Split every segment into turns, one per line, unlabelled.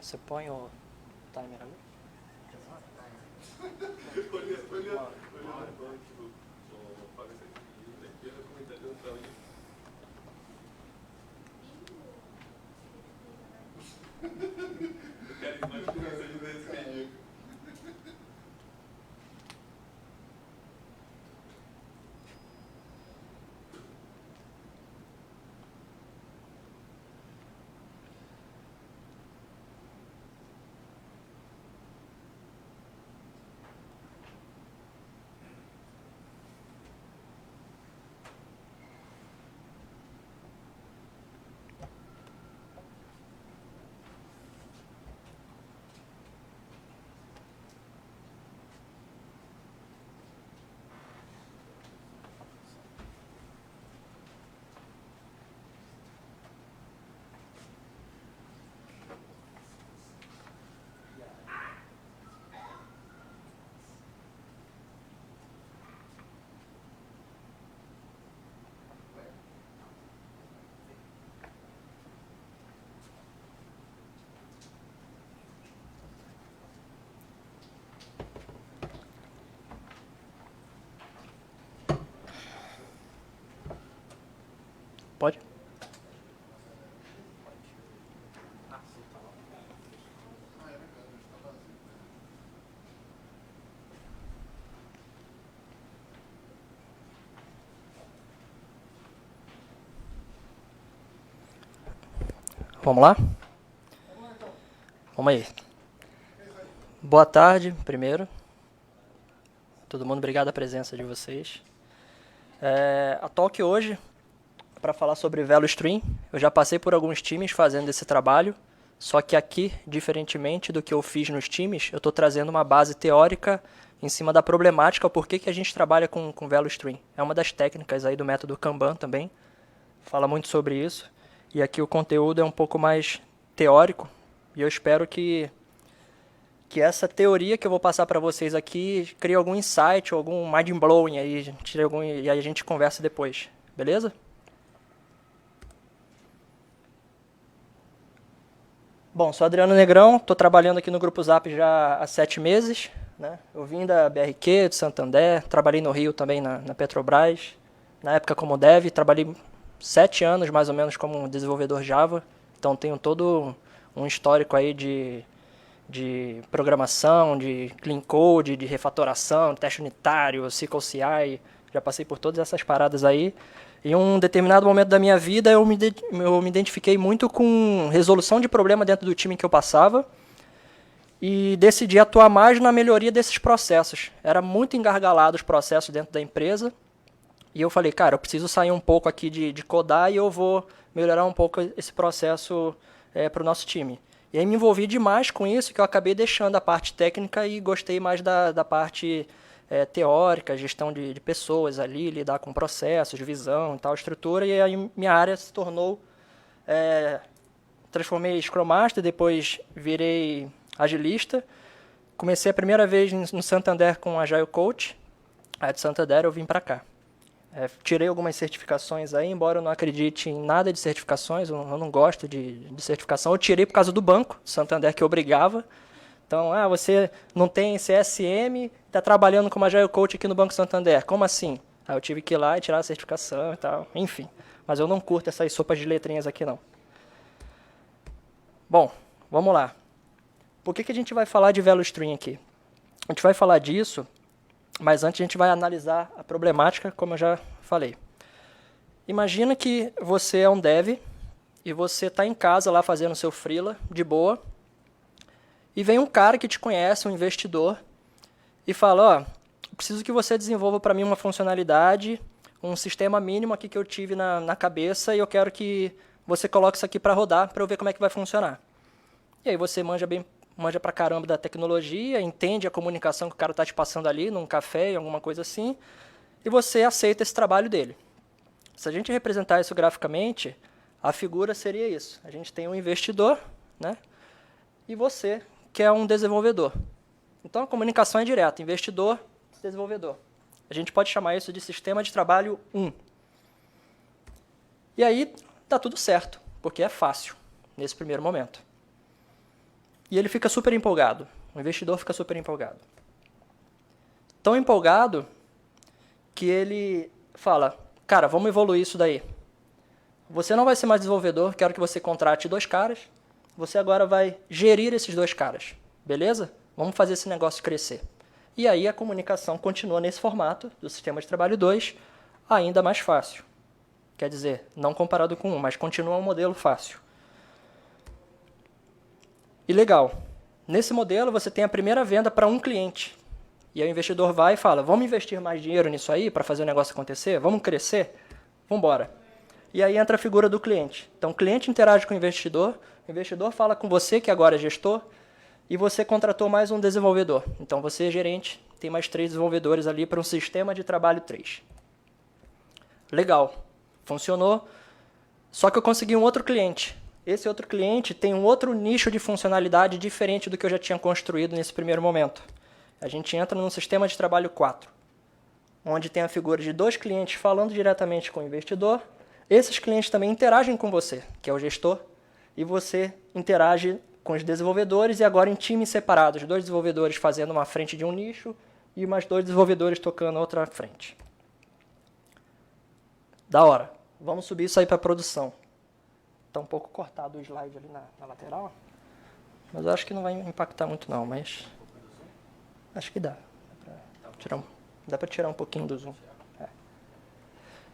Você põe o timer ali? Pode? Vamos lá? Vamos aí. Boa tarde, primeiro. Todo mundo, obrigado a presença de vocês. A talk hoje é para falar sobre VeloStream. Eu já passei por alguns times fazendo esse trabalho, só que aqui, diferentemente do que eu fiz nos times, eu estou trazendo uma base teórica em cima da problemática, por que a gente trabalha com VeloStream. É uma das técnicas aí do método Kanban também, fala muito sobre isso. E aqui o conteúdo é um pouco mais teórico, e eu espero que essa teoria que eu vou passar para vocês aqui crie algum insight, algum mind-blowing aí, e aí a gente conversa depois, beleza? Bom, sou Adriano Negrão, estou trabalhando aqui no Grupo Zap já há 7 meses. Né? Eu vim da BRQ, do Santander, trabalhei no Rio também na Petrobras, na época como dev, trabalhei 7 anos mais ou menos como desenvolvedor Java, então tenho todo um histórico aí de programação, de clean code, de refatoração, teste unitário, SQL CI, já passei por todas essas paradas aí. Em um determinado momento da minha vida, eu me identifiquei muito com resolução de problema dentro do time que eu passava e decidi atuar mais na melhoria desses processos. Era muito engargalado os processos dentro da empresa e eu falei, cara, eu preciso sair um pouco aqui de codar e eu vou melhorar um pouco esse processo para o nosso time. E aí me envolvi demais com isso que eu acabei deixando a parte técnica e gostei mais da parte teórica, gestão de pessoas ali, lidar com processos, visão e tal, estrutura, e aí minha área se tornou, transformei Scrum Master, depois virei agilista, comecei a primeira vez no Santander com Agile Coach, aí de Santander eu vim para cá. Tirei algumas certificações aí, embora eu não acredite em nada de certificações, eu não gosto de certificação, eu tirei por causa do banco, Santander que obrigava. Então, você não tem CSM, está trabalhando como Agile Coach aqui no Banco Santander. Como assim? Eu tive que ir lá e tirar a certificação e tal, enfim. Mas eu não curto essas sopas de letrinhas aqui, não. Bom, vamos lá. Por que a gente vai falar de VeloStream aqui? A gente vai falar disso, mas antes a gente vai analisar a problemática, como eu já falei. Imagina que você é um dev e você está em casa lá fazendo seu freela, de boa, e vem um cara que te conhece, um investidor, e fala, preciso que você desenvolva para mim uma funcionalidade, um sistema mínimo aqui que eu tive na cabeça e eu quero que você coloque isso aqui para rodar para eu ver como é que vai funcionar. E aí você manja pra caramba da tecnologia, entende a comunicação que o cara está te passando ali, num café, alguma coisa assim, e você aceita esse trabalho dele. Se a gente representar isso graficamente, a figura seria isso. A gente tem um investidor, né? E você, que é um desenvolvedor. Então, a comunicação é direta, investidor, desenvolvedor. A gente pode chamar isso de sistema de trabalho 1. E aí, está tudo certo, porque é fácil, nesse primeiro momento. E ele fica super empolgado. O investidor fica super empolgado. Tão empolgado que ele fala, cara, vamos evoluir isso daí. Você não vai ser mais desenvolvedor, quero que você contrate 2 caras. Você agora vai gerir esses 2 caras. Beleza? Vamos fazer esse negócio crescer. E aí a comunicação continua nesse formato do sistema de trabalho 2, ainda mais fácil. Quer dizer, não comparado com 1, mas continua um modelo fácil. E legal, nesse modelo você tem a primeira venda para um cliente. E aí o investidor vai e fala, vamos investir mais dinheiro nisso aí para fazer o negócio acontecer? Vamos crescer? Vamos embora. E aí entra a figura do cliente. Então o cliente interage com o investidor fala com você, que agora é gestor, e você contratou mais um desenvolvedor. Então você é gerente, tem mais 3 desenvolvedores ali para um sistema de trabalho 3. Legal, funcionou, só que eu consegui um outro cliente. Esse outro cliente tem um outro nicho de funcionalidade diferente do que eu já tinha construído nesse primeiro momento. A gente entra num sistema de trabalho 4, onde tem a figura de 2 clientes falando diretamente com o investidor. Esses clientes também interagem com você, que é o gestor, e você interage com os desenvolvedores e agora em times separados. 2 desenvolvedores fazendo uma frente de um nicho e mais 2 desenvolvedores tocando outra frente. Da hora. Vamos subir isso aí para produção. Está um pouco cortado o slide ali na lateral, mas eu acho que não vai impactar muito não, mas acho que dá. Dá para tirar um pouquinho do zoom.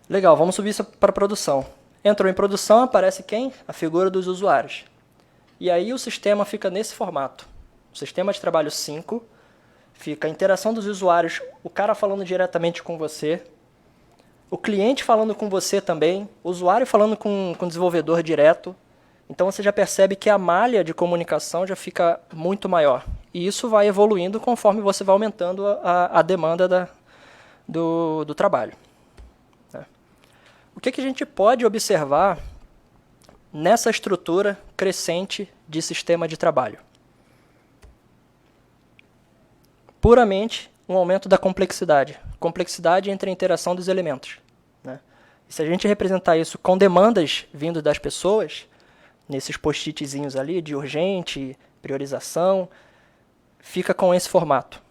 Legal, vamos subir isso para produção. Entrou em produção, aparece quem? A figura dos usuários. E aí o sistema fica nesse formato. O sistema de trabalho 5 fica a interação dos usuários, o cara falando diretamente com você, o cliente falando com você também, o usuário falando com o desenvolvedor direto. Então você já percebe que a malha de comunicação já fica muito maior. E isso vai evoluindo conforme você vai aumentando a demanda do trabalho. O que a gente pode observar nessa estrutura crescente de sistema de trabalho? Puramente um aumento da complexidade. Complexidade entre a interação dos elementos. Né? E se a gente representar isso com demandas vindo das pessoas, nesses post-itzinhos ali de urgente, priorização, fica com esse formato.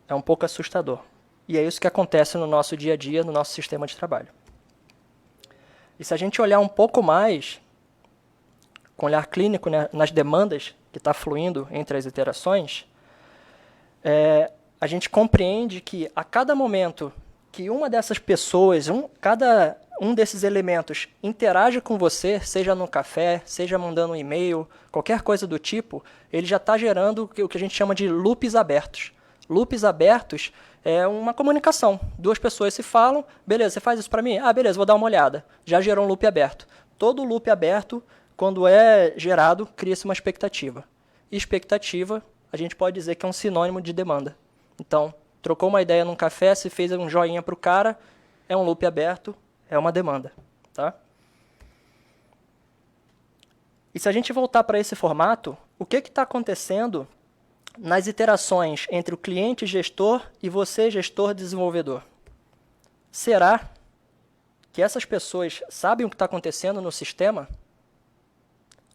É um pouco assustador. E é isso que acontece no nosso dia a dia, no nosso sistema de trabalho. E se a gente olhar um pouco mais, com olhar clínico, né, nas demandas que está fluindo entre as iterações, a gente compreende que a cada momento que uma dessas pessoas, cada um desses elementos interage com você, seja no café, seja mandando um e-mail, qualquer coisa do tipo, ele já está gerando o que a gente chama de loops abertos. Loops abertos é uma comunicação. 2 pessoas se falam, beleza, você faz isso para mim? Ah, beleza, vou dar uma olhada. Já gerou um loop aberto. Todo loop aberto, quando é gerado, cria-se uma expectativa. E expectativa, a gente pode dizer que é um sinônimo de demanda. Então, trocou uma ideia num café, se fez um joinha para o cara, é um loop aberto, é uma demanda. Tá? E se a gente voltar para esse formato, o que está acontecendo nas iterações entre o cliente gestor e você gestor desenvolvedor? Será que essas pessoas sabem o que está acontecendo no sistema?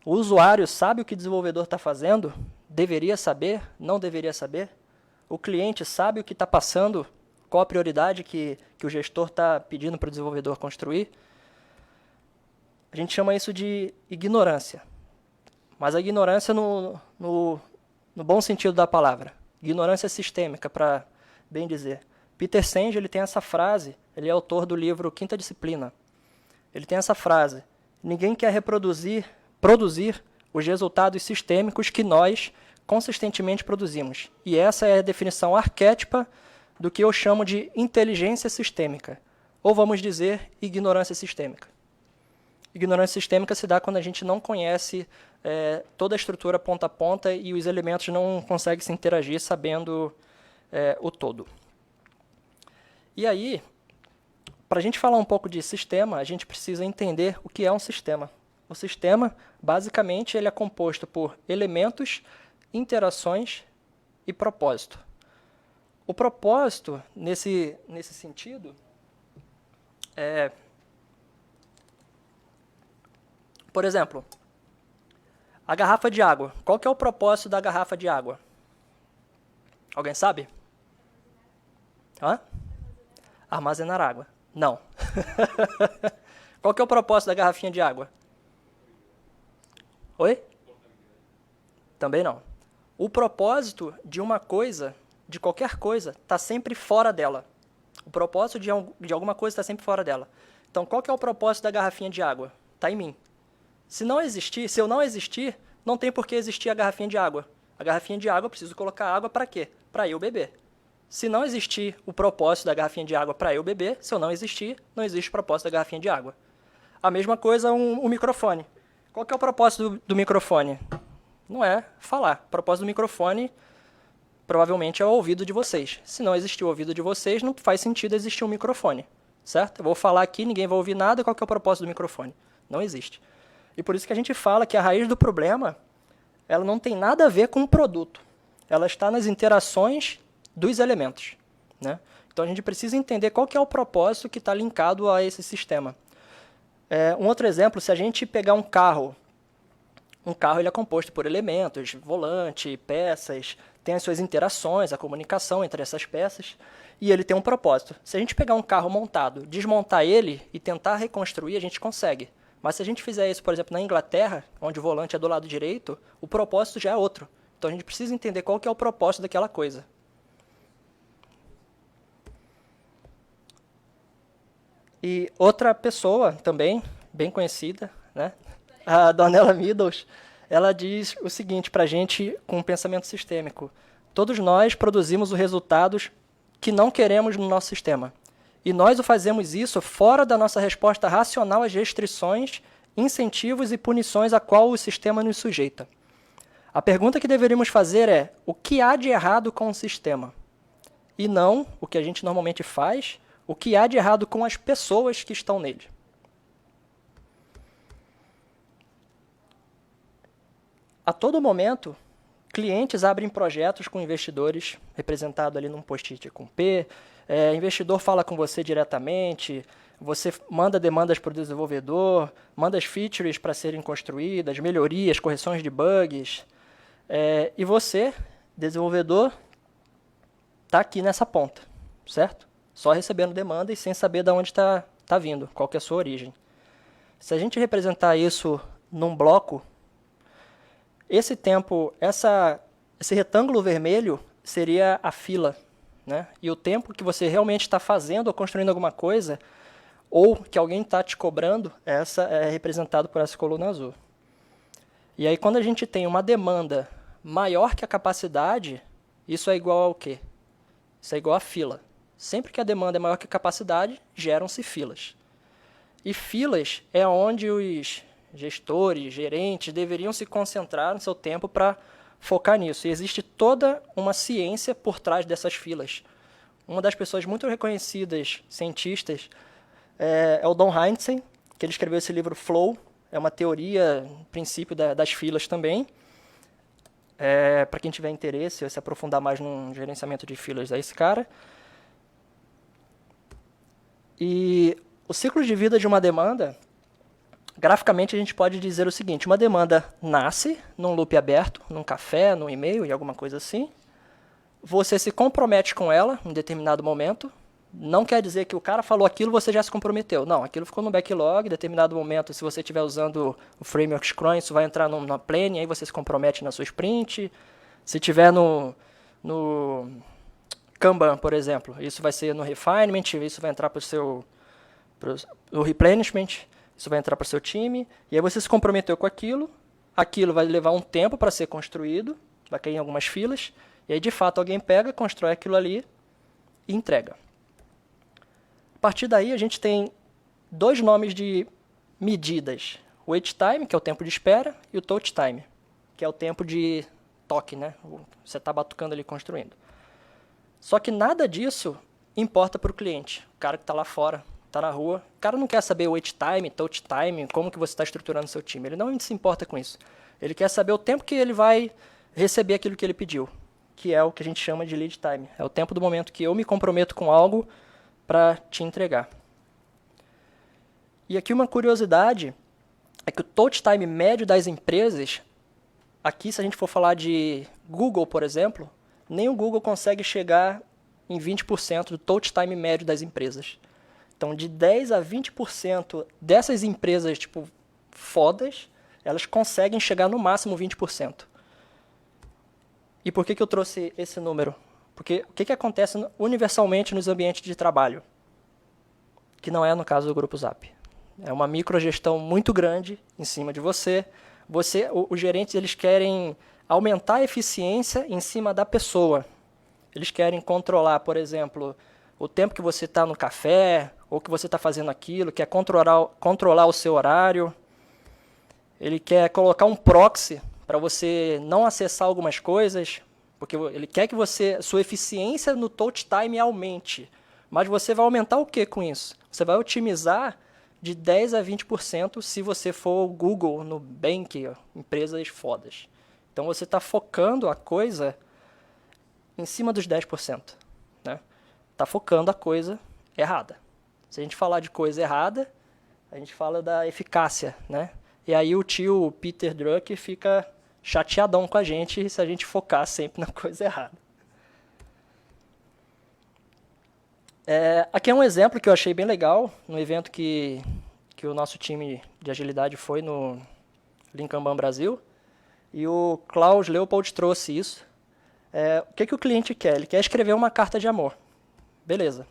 O usuário sabe o que o desenvolvedor está fazendo? Deveria saber? Não deveria saber? O cliente sabe o que está passando? Qual a prioridade que o gestor está pedindo para o desenvolvedor construir? A gente chama isso de ignorância. Mas a ignorância no bom sentido da palavra. Ignorância sistêmica, para bem dizer. Peter Senge, ele tem essa frase, ele é autor do livro Quinta Disciplina. Ele tem essa frase: ninguém quer produzir os resultados sistêmicos que nós consistentemente produzimos. E essa é a definição arquétipa do que eu chamo de inteligência sistêmica, ou vamos dizer, ignorância sistêmica. Ignorância sistêmica se dá quando a gente não conhece toda a estrutura ponta a ponta e os elementos não conseguem se interagir sabendo o todo. E aí, para a gente falar um pouco de sistema, a gente precisa entender o que é um sistema. O sistema, basicamente, ele é composto por elementos, interações e propósito. O propósito, nesse sentido, por exemplo, A garrafa de água. Qual que é o propósito da garrafa de água? Alguém sabe? Hã? Armazenar água. Não. Qual que é o propósito da garrafinha de água? Oi? Também não. O propósito de uma coisa, de qualquer coisa, está sempre fora dela. O propósito de alguma coisa está sempre fora dela. Então, qual que é o propósito da garrafinha de água? Está em mim. Se eu não existir, não tem por que existir a garrafinha de água. A garrafinha de água, eu preciso colocar água para quê? Para eu beber. Se não existir o propósito da garrafinha de água para eu beber, se eu não existir, não existe o propósito da garrafinha de água. A mesma coisa um microfone. Qual que é o propósito do microfone? Não é falar. O propósito do microfone provavelmente é o ouvido de vocês. Se não existir o ouvido de vocês, não faz sentido existir um microfone. Certo? Eu vou falar aqui, ninguém vai ouvir nada, qual que é o propósito do microfone? Não existe. E por isso que a gente fala que a raiz do problema, ela não tem nada a ver com o produto. Ela está nas interações dos elementos. Né? Então a gente precisa entender qual que é o propósito que está linkado a esse sistema. Um outro exemplo, se a gente pegar um carro ele é composto por elementos, volante, peças, tem as suas interações, a comunicação entre essas peças, e ele tem um propósito. Se a gente pegar um carro montado, desmontar ele e tentar reconstruir, a gente consegue. Mas se a gente fizer isso, por exemplo, na Inglaterra, onde o volante é do lado direito, o propósito já é outro. Então a gente precisa entender qual que é o propósito daquela coisa. E outra pessoa também, bem conhecida, né? A Donella Meadows, ela diz o seguinte para a gente com um pensamento sistêmico. Todos nós produzimos os resultados que não queremos no nosso sistema. E nós o fazemos isso fora da nossa resposta racional às restrições, incentivos e punições a qual o sistema nos sujeita. A pergunta que deveríamos fazer é: o que há de errado com o sistema? E não o que a gente normalmente faz, o que há de errado com as pessoas que estão nele. A todo momento, clientes abrem projetos com investidores, representado ali num post-it com P, investidor fala com você diretamente, você manda demandas para o desenvolvedor, manda as features para serem construídas, melhorias, correções de bugs, e você, desenvolvedor, está aqui nessa ponta, certo? Só recebendo demanda e sem saber de onde está vindo, qual que é a sua origem. Se a gente representar isso num bloco, esse tempo, esse retângulo vermelho seria a fila, né? E o tempo que você realmente está fazendo ou construindo alguma coisa, ou que alguém está te cobrando, essa é representado por essa coluna azul. E aí, quando a gente tem uma demanda maior que a capacidade, isso é igual ao quê? Isso é igual a fila. Sempre que a demanda é maior que a capacidade, geram-se filas. E filas é onde os gestores, gerentes, deveriam se concentrar no seu tempo para focar nisso. E existe toda uma ciência por trás dessas filas. Uma das pessoas muito reconhecidas, cientistas, é o Don Heinzen, que ele escreveu esse livro Flow. É uma teoria, princípio das filas também. Para quem tiver interesse, se aprofundar mais no gerenciamento de filas, é esse cara. E o ciclo de vida de uma demanda, graficamente a gente pode dizer o seguinte: uma demanda nasce num loop aberto, num café, num e-mail e alguma coisa assim. Você se compromete com ela em determinado momento. Não quer dizer que o cara falou aquilo, você já se comprometeu. Não, aquilo ficou no backlog, em determinado momento, se você estiver usando o framework Scrum, isso vai entrar na planning, aí você se compromete na sua sprint. Se tiver no Kanban, por exemplo, isso vai ser no refinement, isso vai entrar para o replenishment, isso vai entrar para o seu time, e aí você se comprometeu com aquilo vai levar um tempo para ser construído, vai cair em algumas filas, e aí de fato alguém pega, constrói aquilo ali e entrega. A partir daí a gente tem dois nomes de medidas: o wait time, que é o tempo de espera, e o touch time, que é o tempo de toque, né? Você está batucando ali construindo. Só que nada disso importa para o cliente, o cara que está lá fora, está na rua. O cara não quer saber o wait time, touch time, como que você está estruturando o seu time. Ele não se importa com isso. Ele quer saber o tempo que ele vai receber aquilo que ele pediu, que é o que a gente chama de lead time. É o tempo do momento que eu me comprometo com algo para te entregar. E aqui uma curiosidade é que o touch time médio das empresas aqui, se a gente for falar de Google, por exemplo, nem o Google consegue chegar em 20% do touch time médio das empresas. Então, de 10 a 20% dessas empresas, tipo, fodas, elas conseguem chegar no máximo 20%. E por que eu trouxe esse número? Porque o que acontece universalmente nos ambientes de trabalho? Que não é no caso do Grupo Zap. É uma microgestão muito grande em cima de você. Os gerentes, eles querem aumentar a eficiência em cima da pessoa. Eles querem controlar, por exemplo, o tempo que você está no café, ou que você está fazendo aquilo, quer controlar o seu horário. Ele quer colocar um proxy para você não acessar algumas coisas, porque ele quer que sua eficiência no touch time aumente. Mas você vai aumentar o que com isso? Você vai otimizar de 10 a 20% se você for o Google, Nubank, empresas fodas. Então você está focando a coisa em cima dos 10%. Né? Está focando a coisa errada. Se a gente falar de coisa errada, a gente fala da eficácia. Né? E aí o tio Peter Drucker fica chateadão com a gente se a gente focar sempre na coisa errada. Aqui é um exemplo que eu achei bem legal, no evento que o nosso time de agilidade foi no Lean Kanban Brasil, e o Klaus Leopold trouxe isso. O que o cliente quer? Ele quer escrever uma carta de amor. Beleza.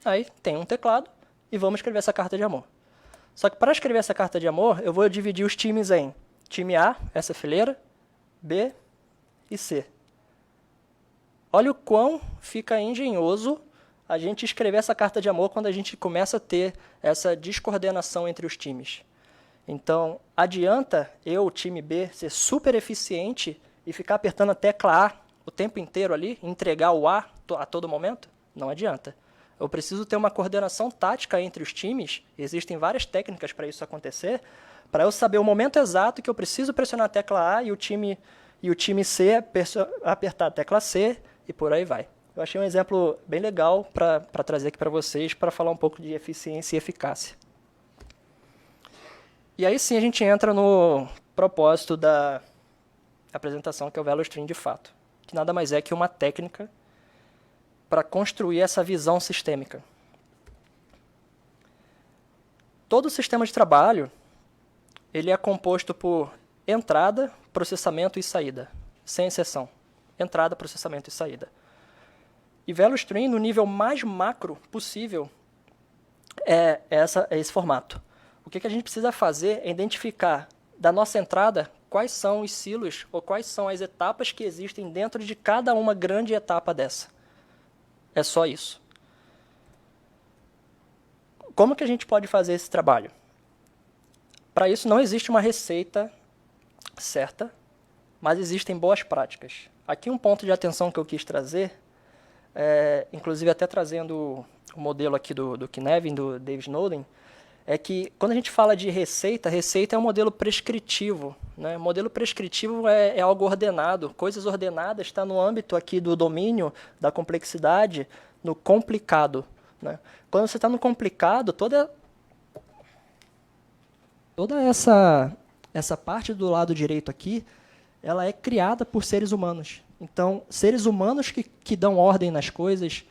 Aí tem um teclado e vamos escrever essa carta de amor. Só que para escrever essa carta de amor, eu vou dividir os times em time A, essa fileira, B e C. Olha o quão fica engenhoso a gente escrever essa carta de amor quando a gente começa a ter essa descoordenação entre os times. Então, adianta eu, time B, ser super eficiente e ficar apertando a tecla A o tempo inteiro ali, entregar o A a todo momento? Não adianta. Eu preciso ter uma coordenação tática entre os times, existem várias técnicas para isso acontecer, para eu saber o momento exato que eu preciso pressionar a tecla A e o time C apertar a tecla C e por aí vai. Eu achei um exemplo bem legal para trazer aqui para vocês, para falar um pouco de eficiência e eficácia. E aí sim a gente entra no propósito da apresentação, que é o VeloStream de fato, que nada mais é que uma técnica para construir essa visão sistêmica. Todo sistema de trabalho ele é composto por entrada, processamento e saída, sem exceção. Entrada, processamento e saída. E VeloStream, no nível mais macro possível, é esse formato. O que a gente precisa fazer é identificar da nossa entrada quais são os silos ou quais são as etapas que existem dentro de cada uma grande etapa dessa. É só isso. Como que a gente pode fazer esse trabalho? Para isso não existe uma receita certa, mas existem boas práticas. Aqui um ponto de atenção que eu quis trazer, inclusive até trazendo o modelo aqui do Knevin, do Dave Snowden, é que quando a gente fala de receita é um modelo prescritivo. Né? Modelo prescritivo é algo ordenado. Coisas ordenadas está no âmbito aqui do domínio, da complexidade, no complicado. Né? Quando você está no complicado, toda essa parte do lado direito aqui, ela é criada por seres humanos. Então, seres humanos que dão ordem nas coisas,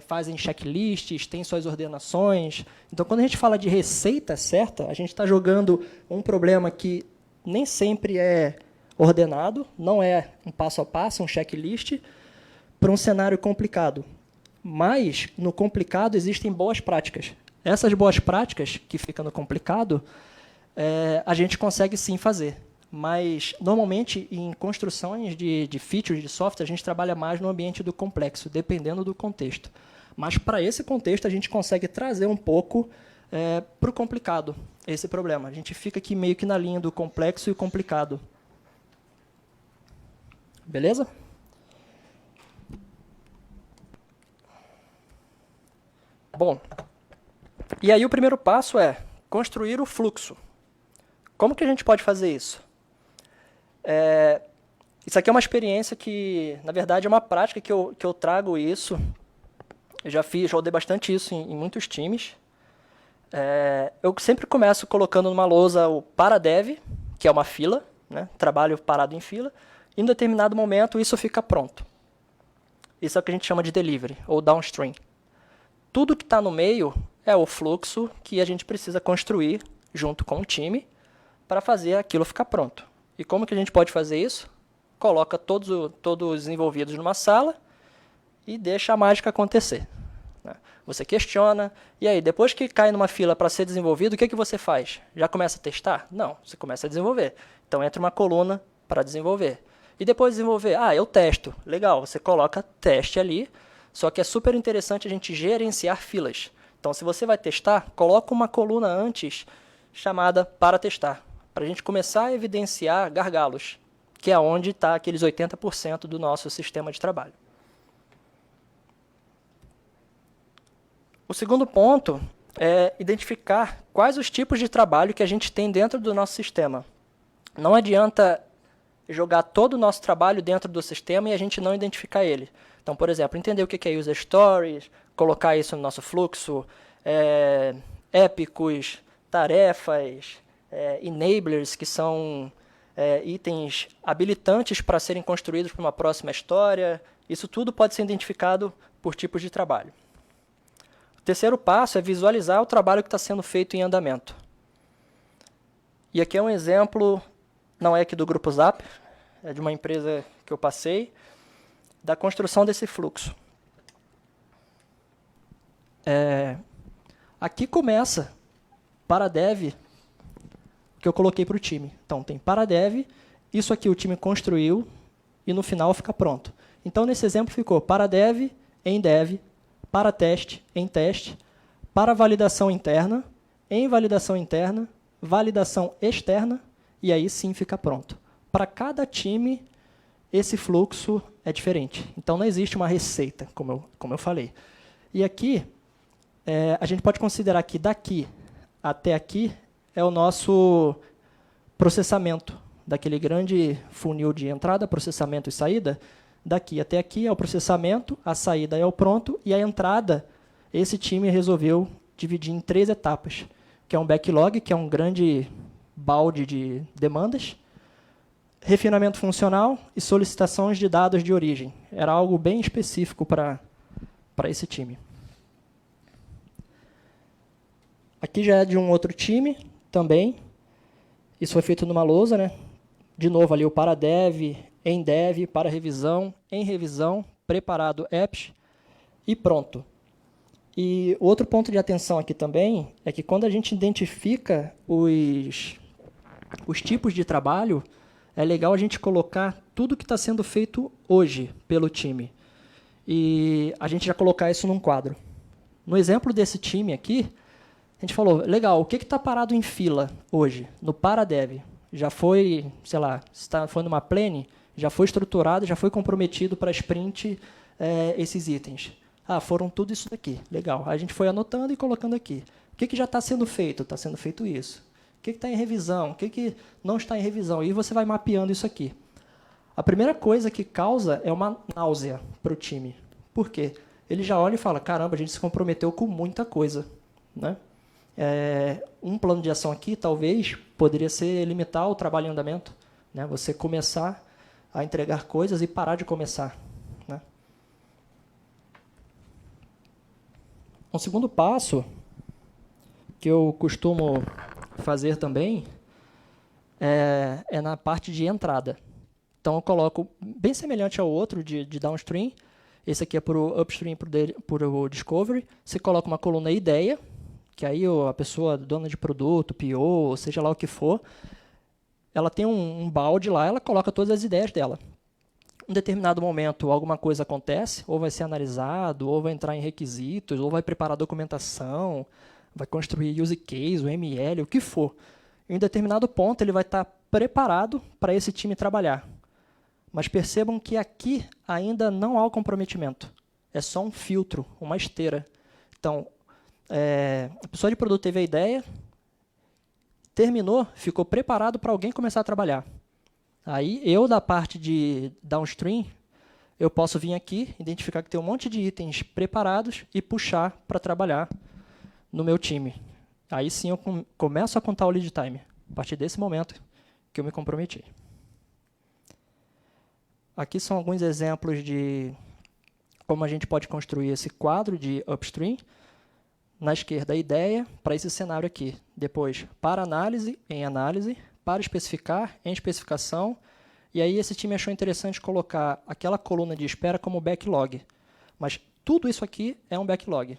fazem checklists, têm suas ordenações. Então, quando a gente fala de receita certa, a gente está jogando um problema que nem sempre é ordenado, não é um passo a passo, um checklist, para um cenário complicado. Mas, no complicado, existem boas práticas. Essas boas práticas, que ficam no complicado, a gente consegue sim fazer. Mas, normalmente, em construções de features de software, a gente trabalha mais no ambiente do complexo, dependendo do contexto. Mas, para esse contexto, a gente consegue trazer um pouco para o complicado, esse problema. A gente fica aqui meio que na linha do complexo e complicado. Beleza? Bom, e aí o primeiro passo é construir o fluxo. Como que a gente pode fazer isso? Isso aqui é uma experiência que, na verdade, é uma prática que eu trago isso. Eu já rodei bastante isso em muitos times. Eu sempre começo colocando numa lousa o para dev, que é uma fila. né? Trabalho parado em fila. Em determinado momento, isso fica pronto. Isso é o que a gente chama de delivery, ou downstream. Tudo que está no meio é o fluxo que a gente precisa construir junto com o time para fazer aquilo ficar pronto. E como que a gente pode fazer isso? Coloca todos os envolvidos numa sala e deixa a mágica acontecer. Você questiona, e aí, depois que cai numa fila para ser desenvolvido, o que, que você faz? Já começa a testar? Não, você começa a desenvolver. Então, entra uma coluna para desenvolver. E depois de desenvolver, eu testo. Legal, você coloca teste ali, só que é super interessante a gente gerenciar filas. Então, se você vai testar, coloca uma coluna antes chamada para testar, para a gente começar a evidenciar gargalos, que é onde está aqueles 80% do nosso sistema de trabalho. O segundo ponto é identificar quais os tipos de trabalho que a gente tem dentro do nosso sistema. Não adianta jogar todo o nosso trabalho dentro do sistema e a gente não identificar ele. Então, por exemplo, entender o que é user stories, colocar isso no nosso fluxo, épicos, tarefas, enablers, que são itens habilitantes para serem construídos para uma próxima história. Isso tudo pode ser identificado por tipos de trabalho. O terceiro passo é visualizar o trabalho que está sendo feito em andamento. E aqui é um exemplo, não é aqui do Grupo Zap, é de uma empresa que eu passei, da construção desse fluxo. Aqui começa para dev, que eu coloquei para o time. Então, tem para dev, isso aqui o time construiu e no final fica pronto. Então, nesse exemplo ficou para dev, em dev, para teste, em teste, para validação interna, em validação interna, validação externa, e aí sim fica pronto. Para cada time, esse fluxo é diferente. Então, não existe uma receita, como eu falei. E aqui, a gente pode considerar que daqui até aqui é o nosso processamento, daquele grande funil de entrada, processamento e saída. Daqui até aqui é o processamento, a saída é o pronto, e a entrada, esse time resolveu dividir em 3 etapas, que é um backlog, que é um grande balde de demandas, refinamento funcional e solicitações de dados de origem. Era algo bem específico para esse time. Aqui já é de um outro time também. Isso foi feito numa lousa, né? De novo ali o para dev, em dev, para revisão, em revisão, preparado apps e pronto. E outro ponto de atenção aqui também é que quando a gente identifica os tipos de trabalho, é legal a gente colocar tudo que está sendo feito hoje pelo time. E a gente já colocar isso num quadro. No exemplo desse time aqui, a gente falou, legal, o que está parado em fila hoje, no para-dev? Já foi, sei lá, foi numa plane, já foi estruturado, já foi comprometido para sprint esses itens. Foram tudo isso daqui, legal. A gente foi anotando e colocando aqui. O que já está sendo feito? Está sendo feito isso. O que está em revisão? O que não está em revisão? E você vai mapeando isso aqui. A primeira coisa que causa é uma náusea para o time. Por quê? Ele já olha e fala, caramba, a gente se comprometeu com muita coisa, né? Um plano de ação aqui, talvez, poderia ser limitar o trabalho em andamento, né? Você começar a entregar coisas e parar de começar, né? Um segundo passo que eu costumo fazer também é na parte de entrada. Então, eu coloco, bem semelhante ao outro de downstream, esse aqui é para o upstream, para o discovery, você coloca uma coluna ideia, que aí a pessoa, dona de produto, PO, seja lá o que for, ela tem um balde lá, ela coloca todas as ideias dela. Em determinado momento, alguma coisa acontece, ou vai ser analisado, ou vai entrar em requisitos, ou vai preparar documentação, vai construir use case, o ML, o que for. Em determinado ponto, ele vai estar preparado para esse time trabalhar. Mas percebam que aqui ainda não há o comprometimento. É só um filtro, uma esteira. Então, a pessoa de produto teve a ideia, terminou, ficou preparado para alguém começar a trabalhar. Aí, eu, da parte de downstream, eu posso vir aqui, identificar que tem um monte de itens preparados e puxar para trabalhar no meu time. Aí sim eu começo a contar o lead time, a partir desse momento que eu me comprometi. Aqui são alguns exemplos de como a gente pode construir esse quadro de upstream. Na esquerda, a ideia para esse cenário aqui. Depois, para análise, em análise, para especificar, em especificação. E aí esse time achou interessante colocar aquela coluna de espera como backlog. Mas tudo isso aqui é um backlog,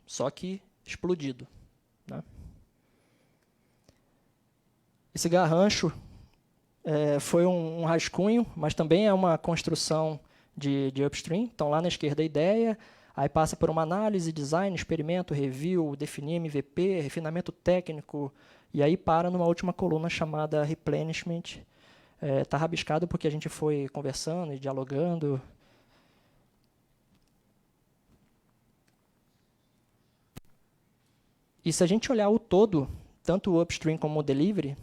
só que explodido, né? Esse garrancho foi um rascunho, mas também é uma construção de upstream. Então, lá na esquerda, a ideia, aí passa por uma análise, design, experimento, review, definir MVP, refinamento técnico, e aí para numa última coluna chamada replenishment. Está rabiscado porque a gente foi conversando e dialogando. E se a gente olhar o todo, tanto o upstream como o delivery,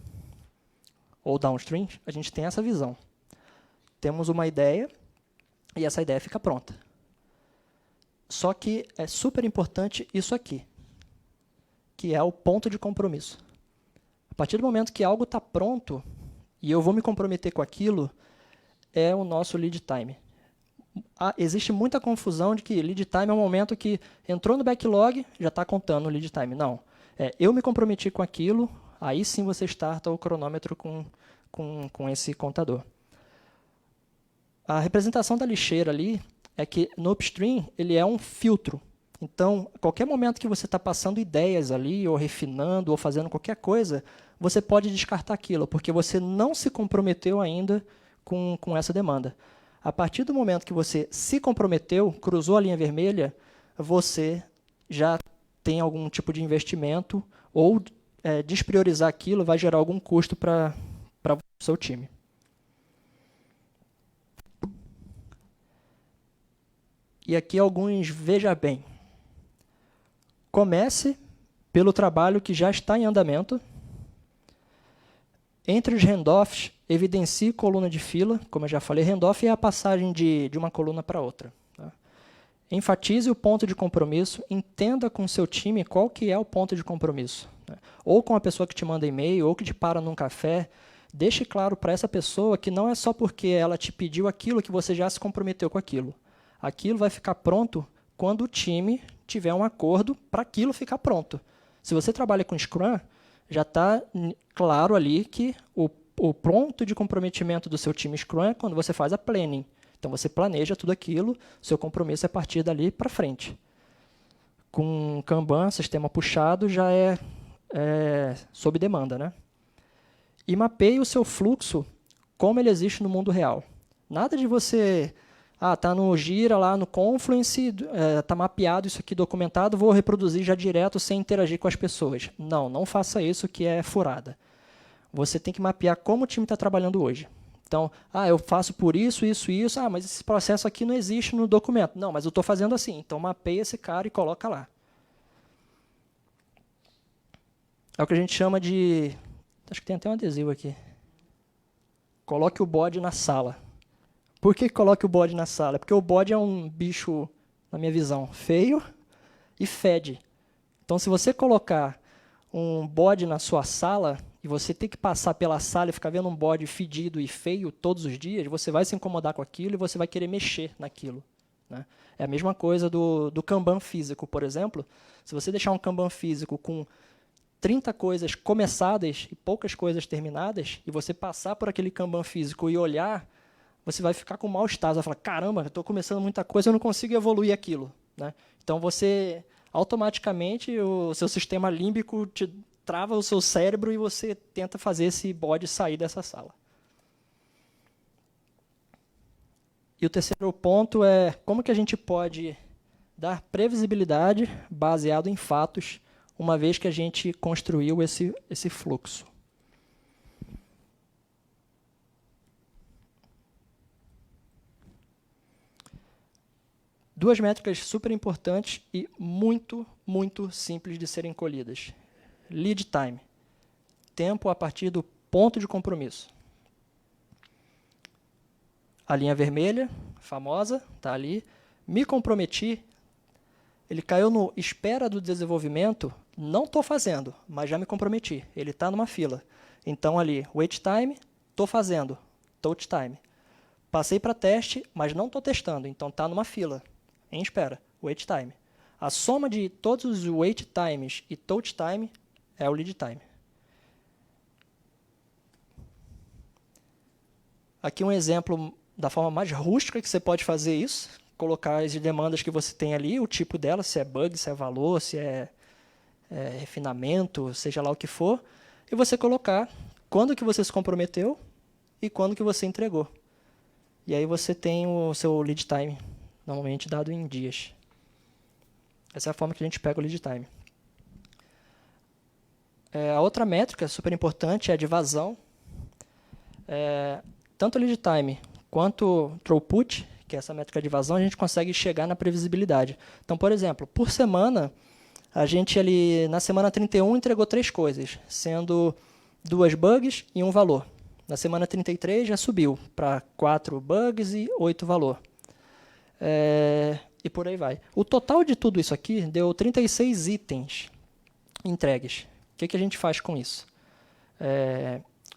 ou downstream, a gente tem essa visão. Temos uma ideia, e essa ideia fica pronta. Só que é super importante isso aqui, que é o ponto de compromisso. A partir do momento que algo está pronto, e eu vou me comprometer com aquilo, é o nosso lead time. Existe muita confusão de que lead time é um momento que entrou no backlog, já está contando o lead time. Não. Eu me comprometi com aquilo, aí sim você starta o cronômetro com esse contador. A representação da lixeira ali é que no upstream ele é um filtro. Então, a qualquer momento que você está passando ideias ali, ou refinando, ou fazendo qualquer coisa, você pode descartar aquilo, porque você não se comprometeu ainda com essa demanda. A partir do momento que você se comprometeu, cruzou a linha vermelha, você já tem algum tipo de investimento, ou despriorizar aquilo vai gerar algum custo para o seu time. E aqui alguns, veja bem. Comece pelo trabalho que já está em andamento. Entre os handoffs, evidencie coluna de fila. Como eu já falei, handoff é a passagem de uma coluna para outra. Tá? Enfatize o ponto de compromisso. Entenda com o seu time qual que é o ponto de compromisso. Né? Ou com a pessoa que te manda e-mail, ou que te para num café. Deixe claro para essa pessoa que não é só porque ela te pediu aquilo que você já se comprometeu com aquilo. Aquilo vai ficar pronto quando o time tiver um acordo para aquilo ficar pronto. Se você trabalha com Scrum, já está claro ali que o ponto de comprometimento do seu time Scrum é quando você faz a planning. Então, você planeja tudo aquilo, seu compromisso é a partir dali para frente. Com Kanban, sistema puxado, já é sob demanda, né? E mapeie o seu fluxo como ele existe no mundo real. Nada de você... está no Gira, lá no Confluence, está mapeado isso aqui, documentado, vou reproduzir já direto sem interagir com as pessoas. Não faça isso que é furada. Você tem que mapear como o time está trabalhando hoje. Então, eu faço por isso, isso, isso, mas esse processo aqui não existe no documento. Não, mas eu estou fazendo assim. Então, mapeia esse cara e coloca lá. É o que a gente chama de... Acho que tem até um adesivo aqui. Coloque o bode na sala. Por que coloque o bode na sala? Porque o bode é um bicho, na minha visão, feio e fede. Então, se você colocar um bode na sua sala e você ter que passar pela sala e ficar vendo um bode fedido e feio todos os dias, você vai se incomodar com aquilo e você vai querer mexer naquilo. Né? É a mesma coisa do Kanban físico, por exemplo. Se você deixar um Kanban físico com 30 coisas começadas e poucas coisas terminadas, e você passar por aquele Kanban físico e olhar, você vai ficar com mal-estar, vai falar, caramba, eu estou começando muita coisa, eu não consigo evoluir aquilo. Né? Então, você, automaticamente, o seu sistema límbico te trava o seu cérebro e você tenta fazer esse bode sair dessa sala. E o terceiro ponto é como que a gente pode dar previsibilidade baseado em fatos, uma vez que a gente construiu esse fluxo. Duas métricas super importantes e muito, muito simples de serem colhidas. Lead time, tempo a partir do ponto de compromisso. A linha vermelha, famosa, está ali. Me comprometi, ele caiu no espera do desenvolvimento, não estou fazendo, mas já me comprometi. Ele está numa fila. Então, ali, wait time, estou fazendo, touch time. Passei para teste, mas não estou testando, então está numa fila, em espera, wait time. A soma de todos os wait times e touch time é o lead time. Aqui um exemplo da forma mais rústica que você pode fazer isso, colocar as demandas que você tem ali, o tipo dela, se é bug, se é valor, se é refinamento, seja lá o que for, e você colocar quando que você se comprometeu e quando que você entregou. E aí você tem o seu lead time, normalmente dado em dias. Essa é a forma que a gente pega o lead time. A outra métrica super importante é a de vazão. Tanto o lead time quanto throughput, que é essa métrica de vazão, a gente consegue chegar na previsibilidade. Então, por exemplo, por semana, a gente ali na semana 31 entregou 3 coisas, sendo 2 bugs e 1 valor. Na semana 33 já subiu para 4 bugs e 8 valor. E por aí vai. O total de tudo isso aqui deu 36 itens entregues. O que a gente faz com isso?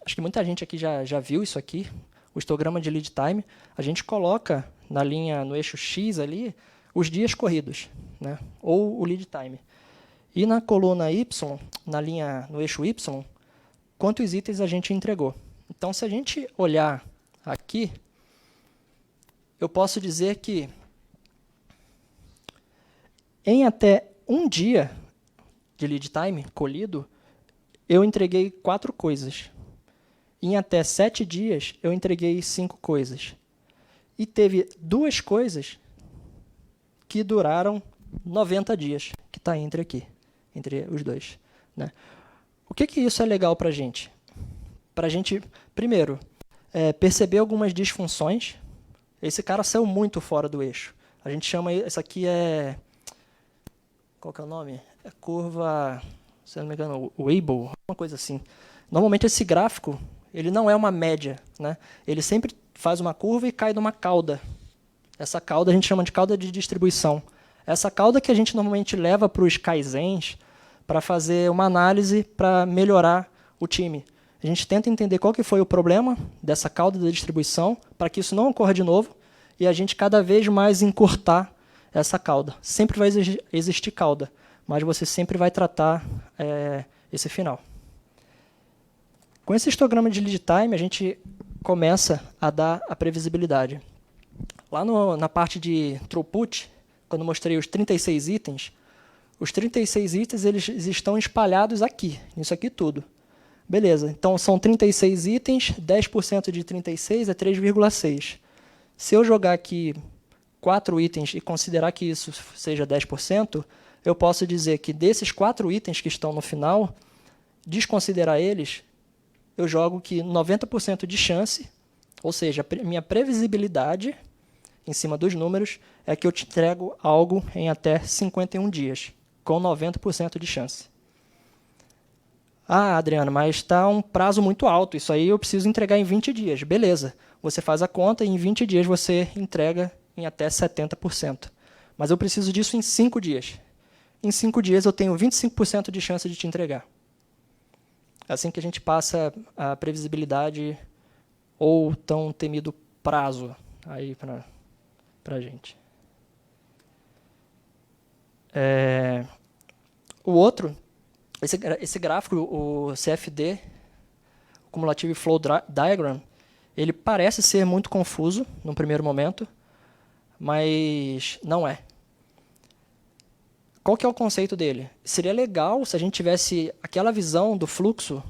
Acho que muita gente aqui já viu isso aqui, o histograma de lead time. A gente coloca na linha, no eixo X ali, os dias corridos, né? Ou o lead time. E na coluna Y, no eixo Y, quantos itens a gente entregou. Então, se a gente olhar aqui, eu posso dizer que em até um dia de lead time colhido, eu entreguei 4 coisas. Em até 7 dias, eu entreguei 5 coisas. E teve 2 coisas que duraram 90 dias, que está entre os dois. Né? O que isso é legal para a gente? Para a gente, primeiro, perceber algumas disfunções. Esse cara saiu muito fora do eixo. A gente chama, isso aqui qual que é o nome? É curva, se não me engano, Weibull, uma coisa assim. Normalmente esse gráfico, ele não é uma média, né? Ele sempre faz uma curva e cai numa cauda. Essa cauda a gente chama de cauda de distribuição. Essa cauda que a gente normalmente leva para os kaizens para fazer uma análise para melhorar o time. A gente tenta entender qual que foi o problema dessa cauda da distribuição para que isso não ocorra de novo e a gente cada vez mais encurtar essa cauda. Sempre vai existir cauda, mas você sempre vai tratar esse final. Com esse histograma de lead time, a gente começa a dar a previsibilidade. Lá na parte de throughput, quando eu mostrei os 36 itens, os 36 itens eles estão espalhados aqui, nisso aqui tudo. Beleza, então são 36 itens, 10% de 36 é 3,6. Se eu jogar aqui 4 itens e considerar que isso seja 10%, eu posso dizer que desses 4 itens que estão no final, desconsiderar eles, eu jogo que 90% de chance, ou seja, minha previsibilidade em cima dos números é que eu te entrego algo em até 51 dias, com 90% de chance. Ah, Adriano, mas está um prazo muito alto, isso aí eu preciso entregar em 20 dias. Beleza, você faz a conta e em 20 dias você entrega em até 70%. Mas eu preciso disso em 5 dias. Em 5 dias eu tenho 25% de chance de te entregar. É assim que a gente passa a previsibilidade ou tão temido prazo aí para a gente. O outro, esse gráfico, o CFD, o Cumulative Flow Diagram, ele parece ser muito confuso no primeiro momento, mas não é. Qual que é o conceito dele? Seria legal se a gente tivesse aquela visão do fluxo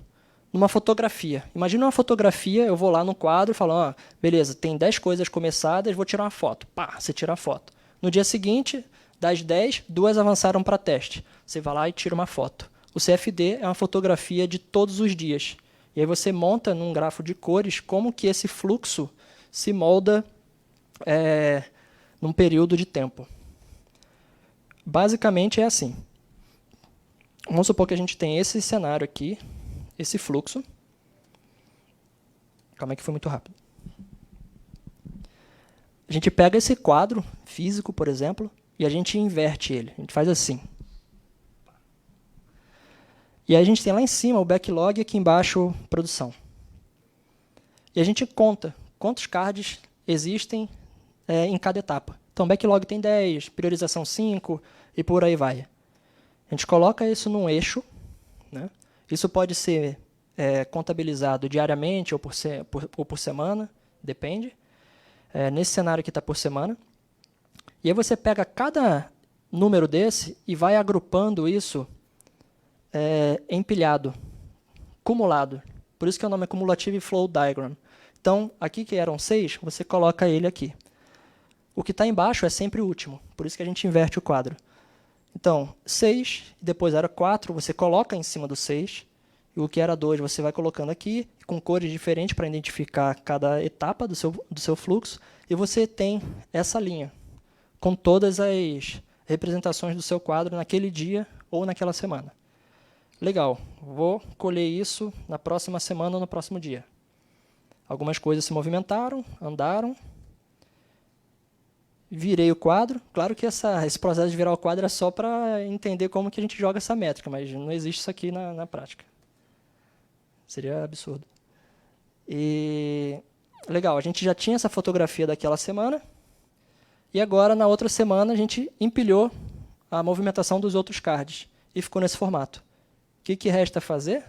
numa fotografia. Imagina uma fotografia, eu vou lá no quadro e falo, beleza, tem 10 coisas começadas, vou tirar uma foto. Pá, você tira a foto. No dia seguinte, das 10, 2 avançaram para teste. Você vai lá e tira uma foto. O CFD é uma fotografia de todos os dias. E aí você monta num grafo de cores como que esse fluxo se molda num período de tempo. Basicamente é assim. Vamos supor que a gente tem esse cenário aqui, esse fluxo. Calma aí que foi muito rápido. A gente pega esse quadro físico, por exemplo, e a gente inverte ele. A gente faz assim. E aí a gente tem lá em cima o backlog e aqui embaixo produção. E a gente conta quantos cards existem em cada etapa. Então, backlog tem 10, priorização 5 e por aí vai. A gente coloca isso num eixo, né? Isso pode ser contabilizado diariamente ou por semana, depende. Nesse cenário aqui está por semana. E aí você pega cada número desse e vai agrupando isso empilhado, cumulado. Por isso que o nome é Cumulative Flow Diagram. Então, aqui que eram 6, você coloca ele aqui. O que está embaixo é sempre o último, por isso que a gente inverte o quadro. Então, 6, depois era 4, você coloca em cima do 6, e o que era 2 você vai colocando aqui, com cores diferentes para identificar cada etapa do seu fluxo, e você tem essa linha, com todas as representações do seu quadro naquele dia ou naquela semana. Legal, vou colher isso na próxima semana ou no próximo dia. Algumas coisas se movimentaram, andaram, virei o quadro. Claro que esse processo de virar o quadro é só para entender como que a gente joga essa métrica, mas não existe isso aqui na prática. Seria absurdo. E legal, a gente já tinha essa fotografia daquela semana, e agora, na outra semana, a gente empilhou a movimentação dos outros cards, e ficou nesse formato. O que resta fazer?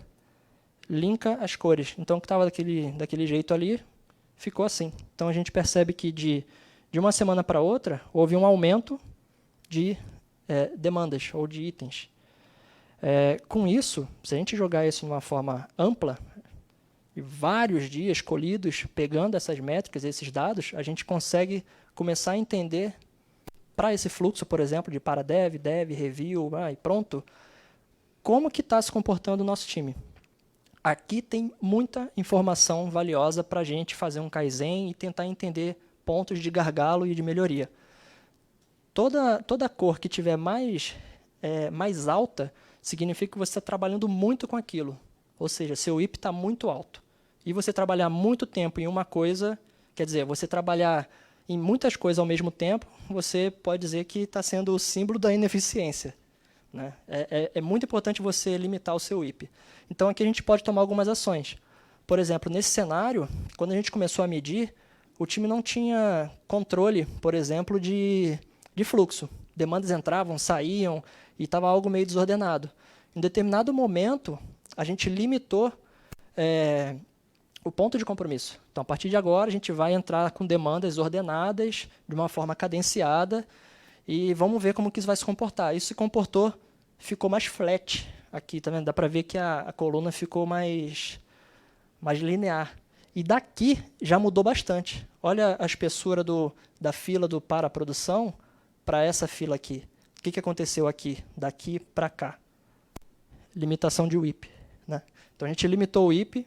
Linka as cores. Então, o que estava daquele jeito ali, ficou assim. Então, a gente percebe que de uma semana para outra, houve um aumento de demandas ou de itens. Com isso, se a gente jogar isso de uma forma ampla, e vários dias colhidos, pegando essas métricas, esses dados, a gente consegue começar a entender, para esse fluxo, por exemplo, de para dev, review, e pronto, como que está se comportando o nosso time. Aqui tem muita informação valiosa para a gente fazer um Kaizen e tentar entender pontos de gargalo e de melhoria. Toda cor que tiver mais alta significa que você está trabalhando muito com aquilo. Ou seja, seu IP está muito alto. E você trabalhar muito tempo em uma coisa, quer dizer, você trabalhar em muitas coisas ao mesmo tempo, você pode dizer que está sendo o símbolo da ineficiência. Né? É muito importante você limitar o seu IP. Então, aqui a gente pode tomar algumas ações. Por exemplo, nesse cenário, quando a gente começou a medir, o time não tinha controle, por exemplo, de fluxo. Demandas entravam, saíam, e estava algo meio desordenado. Em determinado momento, a gente limitou o ponto de compromisso. Então, a partir de agora, a gente vai entrar com demandas ordenadas, de uma forma cadenciada, e vamos ver como que isso vai se comportar. Isso se comportou, ficou mais flat aqui, tá vendo? Dá para ver que a coluna ficou mais linear. E daqui já mudou bastante. Olha a espessura da fila do para a produção para essa fila aqui. O que aconteceu aqui, daqui para cá? Limitação de WIP. Né? Então, a gente limitou o WIP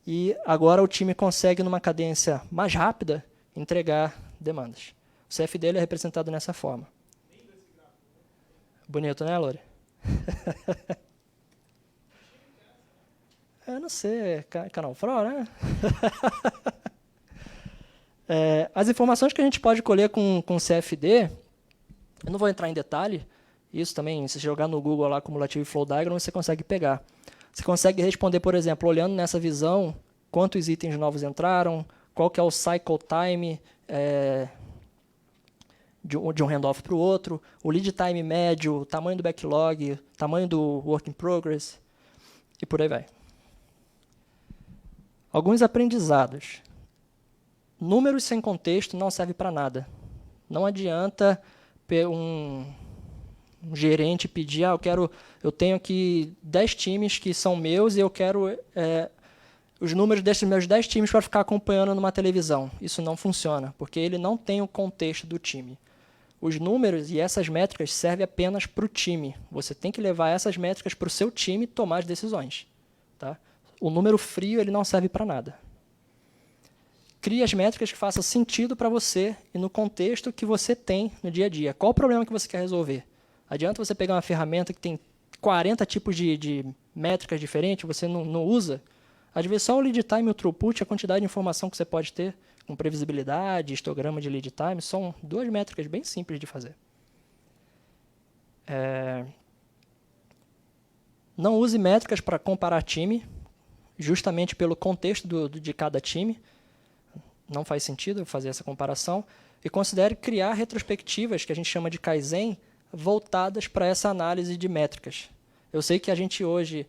e agora o time consegue, numa cadência mais rápida, entregar demandas. O CF dele é representado dessa forma. Bonito, né, Lore? Eu não sei, canal Pro, né? As informações que a gente pode colher com CFD, eu não vou entrar em detalhe, isso também, se jogar no Google lá, Cumulative Flow Diagram, você consegue pegar. Você consegue responder, por exemplo, olhando nessa visão, quantos itens novos entraram, qual que é o cycle time de um handoff para o outro, o lead time médio, o tamanho do backlog, tamanho do work in progress, e por aí vai. Alguns aprendizados. Números sem contexto não serve para nada. Não adianta um gerente pedir, eu tenho aqui 10 times que são meus e eu quero os números desses meus 10 times para ficar acompanhando numa televisão. Isso não funciona, porque ele não tem o contexto do time. Os números e essas métricas servem apenas para o time. Você tem que levar essas métricas para o seu time tomar as decisões. Tá? O número frio ele não serve para nada. Crie as métricas que façam sentido para você e no contexto que você tem no dia a dia. Qual o problema que você quer resolver? Adianta você pegar uma ferramenta que tem 40 tipos de métricas diferentes, você não usa? Às vezes só o lead time e o throughput, a quantidade de informação que você pode ter, com previsibilidade, histograma de lead time, são duas métricas bem simples de fazer. Não use métricas para comparar time. justamente pelo contexto de cada time. Não faz sentido fazer essa comparação. E considere criar retrospectivas, que a gente chama de Kaizen, voltadas para essa análise de métricas. Eu sei que a gente hoje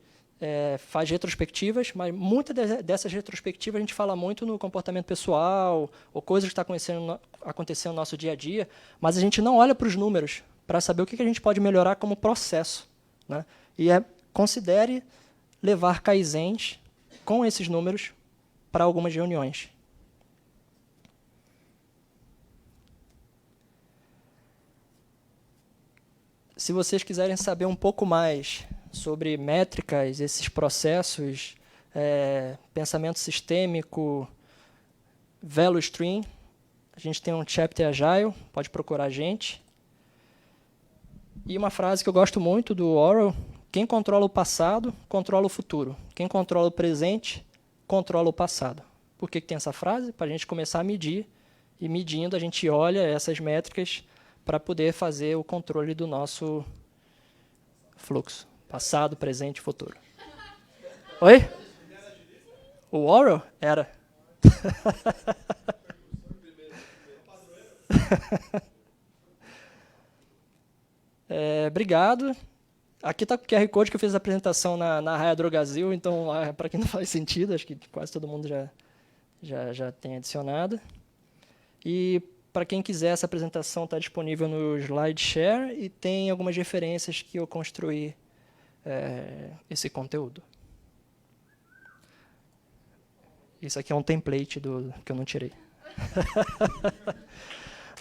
faz retrospectivas, mas muitas dessas retrospectivas a gente fala muito no comportamento pessoal, ou coisas que estão acontecendo no nosso dia a dia, mas a gente não olha para os números para saber o que a gente pode melhorar como processo, né? E considere levar Kaizens com esses números para algumas reuniões. Se vocês quiserem saber um pouco mais sobre métricas, esses processos, pensamento sistêmico, Value Stream, a gente tem um chapter Agile, pode procurar a gente. E uma frase que eu gosto muito do Orwell: quem controla o passado, controla o futuro. Quem controla o presente, controla o passado. Por que tem essa frase? Para a gente começar a medir, e medindo a gente olha essas métricas para poder fazer o controle do nosso fluxo. Passado, presente e futuro. Oi? O Orwell? Era. Obrigado. Aqui está o QR Code que eu fiz a apresentação na Raia Drogazil, então, para quem não faz sentido, acho que quase todo mundo já tem adicionado. E para quem quiser, essa apresentação está disponível no SlideShare e tem algumas referências que eu construí esse conteúdo. Isso aqui é um template que eu não tirei.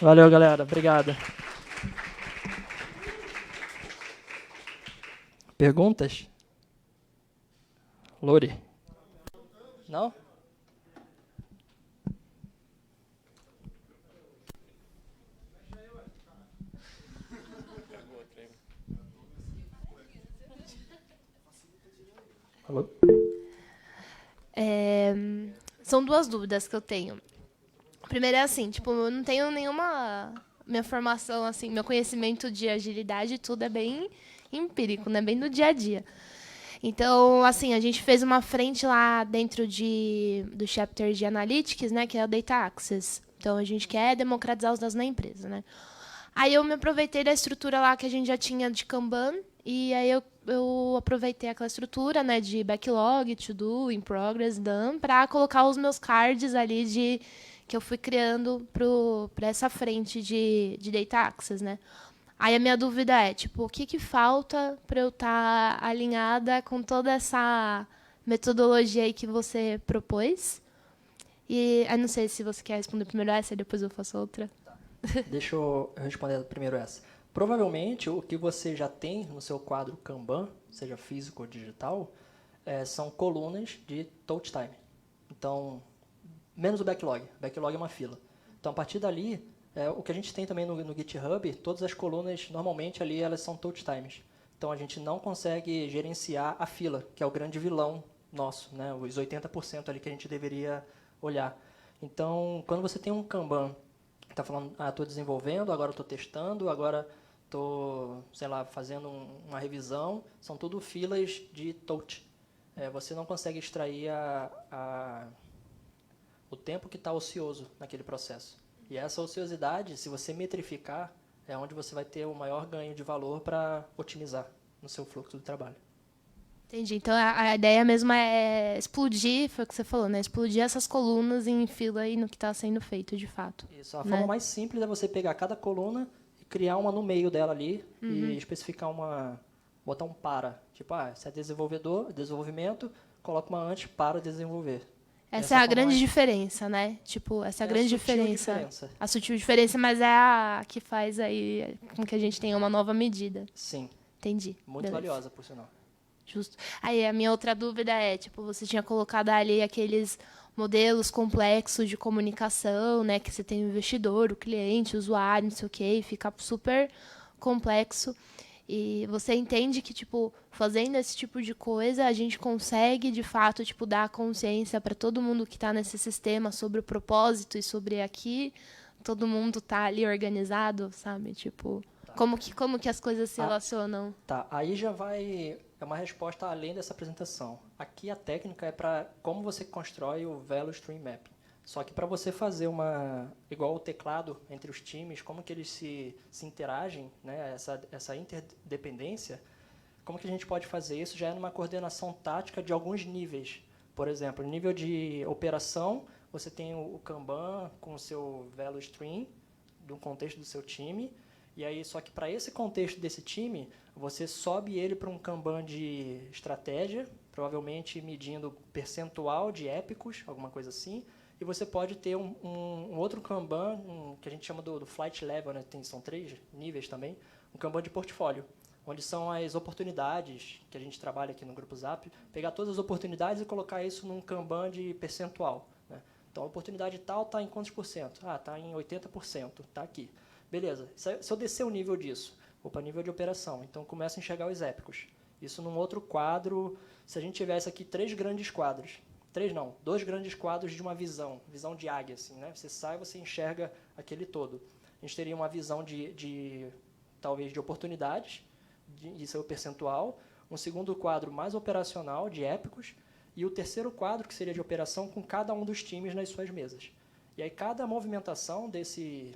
Valeu, galera. Obrigado. Perguntas? Lori? Não? Alô?
São duas dúvidas que eu tenho. A primeira é assim, tipo, eu não tenho nenhuma... Minha formação, assim, meu conhecimento de agilidade, tudo é bem empírico, né? Bem do dia a dia. Então, assim, a gente fez uma frente lá dentro do chapter de Analytics, né? Que é o Data Access. Então, a gente quer democratizar os dados na empresa, né? Aí eu me aproveitei da estrutura lá que a gente já tinha de Kanban, e aí eu aproveitei aquela estrutura, né, de backlog, to do, in progress, done, para colocar os meus cards ali que eu fui criando para essa frente de Data Access, né? Aí a minha dúvida é, tipo, o que falta para eu estar alinhada com toda essa metodologia aí que você propôs? E eu não sei se você quer responder primeiro essa e depois eu faço outra.
Deixa eu responder primeiro essa. Provavelmente, o que você já tem no seu quadro Kanban, seja físico ou digital, são colunas de touch time. Então, menos o backlog. O backlog é uma fila. Então, a partir dali, o que a gente tem também no GitHub, todas as colunas, normalmente, ali, elas são touch times. Então, a gente não consegue gerenciar a fila, que é o grande vilão nosso, né? Os 80% ali que a gente deveria olhar. Então, quando você tem um Kanban, está falando, estou desenvolvendo, agora estou testando, agora estou, sei lá, fazendo uma revisão, são tudo filas de touch. Você não consegue extrair o tempo que está ocioso naquele processo. E essa ociosidade, se você metrificar, é onde você vai ter o maior ganho de valor para otimizar no seu fluxo de trabalho.
Entendi. Então, a ideia mesmo é explodir, foi o que você falou, né? Explodir essas colunas em fila aí no que está sendo feito, de fato.
Isso. A forma mais simples é você pegar cada coluna e criar uma no meio dela ali e especificar botar um para. Tipo, se é desenvolvimento, coloca uma antes para desenvolver.
Essa é a grande diferença, né? Tipo, essa é a grande diferença. A sutil diferença, mas é a que faz aí com que a gente tenha uma nova medida.
Sim.
Entendi.
Muito valiosa, por sinal.
Justo. Aí a minha outra dúvida é, tipo, você tinha colocado ali aqueles modelos complexos de comunicação, né? Que você tem o investidor, o cliente, o usuário, não sei o quê, e fica super complexo. E você entende que, tipo, fazendo esse tipo de coisa, a gente consegue, de fato, tipo, dar consciência para todo mundo que está nesse sistema sobre o propósito e sobre aqui, todo mundo tá ali organizado, sabe? Tipo, como que as coisas se relacionam?
Tá, aí já vai é uma resposta além dessa apresentação. Aqui a técnica é para como você constrói o Velo Stream Mapping. Só que para você fazer igual o teclado entre os times, como que eles se interagem, né, essa interdependência, como que a gente pode fazer isso já é numa coordenação tática de alguns níveis. Por exemplo, no nível de operação, você tem o Kanban com o seu Velo Stream, de um contexto do seu time, e aí só que para esse contexto desse time, você sobe ele para um Kanban de estratégia, provavelmente medindo percentual de épicos, alguma coisa assim, e você pode ter um outro Kanban, que a gente chama do Flight Level, né? São 3 níveis também, um Kanban de portfólio, onde são as oportunidades que a gente trabalha aqui no Grupo Zap, pegar todas as oportunidades e colocar isso num Kanban de percentual, né? Então, a oportunidade tal está em quantos por cento? Ah, está em 80%, está aqui. Beleza, se eu descer o nível disso, vou para nível de operação, então começo a enxergar os épicos. Isso num outro quadro, se a gente tivesse aqui 3 grandes quadros, 3 não, 2 grandes quadros de uma visão de águia, assim, né? Você sai, você enxerga aquele todo. A gente teria uma visão talvez de oportunidades, de seu percentual, um segundo quadro mais operacional, de épicos, e o terceiro quadro, que seria de operação, com cada um dos times nas suas mesas. E aí cada movimentação desse